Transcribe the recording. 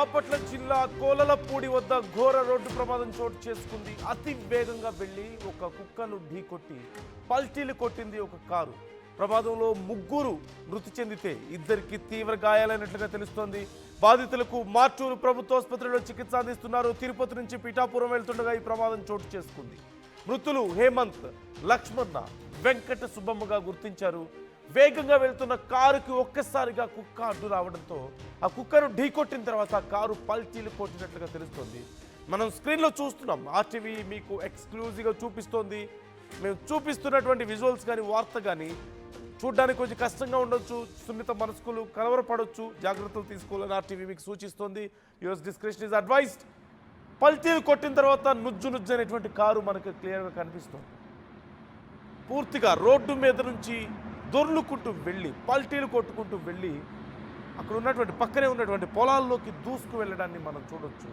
బాపట్ల జిల్లా కోలలపూడి వద్ద ఘోర రోడ్డు ప్రమాదం చోటు చేసుకుంది. అతి వేగంగా వెళ్లి ఒక కుక్కను ఢీకొట్టి పల్టీలు కొట్టింది ఒక కారు. ప్రమాదంలో ముగ్గురు మృతి చెందితే ఇద్దరికి తీవ్ర గాయాలైనట్లుగా తెలుస్తోంది. బాధితులకు మార్టూరు ప్రభుత్వ ఆసుపత్రిలో చికిత్స అందిస్తున్నారు. తిరుపతి నుంచి పిఠాపురం వెళ్తుండగా ఈ ప్రమాదం చోటు చేసుకుంది. మృతులు హేమంత్, లక్ష్మణ, వెంకట సుబ్బమ్మగా గుర్తించారు. వేగంగా వెళ్తున్న కారుకి ఒక్కసారిగా కుక్క అడ్డు రావడంతో ఆ కుక్కను ఢీకొట్టిన తర్వాత కారు పల్టీలు కొట్టినట్లుగా తెలుస్తోంది. మనం స్క్రీన్లో చూస్తున్నాం. ఆర్టీవీ మీకు ఎక్స్క్లూజివ్గా చూపిస్తోంది. మేము చూపిస్తున్నటువంటి విజువల్స్ కానీ వార్త కానీ చూడడానికి కొంచెం కష్టంగా ఉండొచ్చు. సున్నిత మనస్కులు కలవరపడవచ్చు. జాగ్రత్తలు తీసుకోవాలని ఆర్టీవీ మీకు సూచిస్తోంది. User discretion is advised. పల్టీలు కొట్టిన తర్వాత నుజ్జు అనేటువంటి కారు మనకు క్లియర్గా కనిపిస్తుంది. పూర్తిగా రోడ్డు మీద నుంచి దొర్లుకుంటూ వెళ్ళి పల్టీలు కొట్టుకుంటూ వెళ్ళి అక్కడ ఉన్నటువంటి పక్కనే ఉన్నటువంటి పొలాల్లోకి దూసుకు వెళ్ళడాన్ని మనం చూడొచ్చు.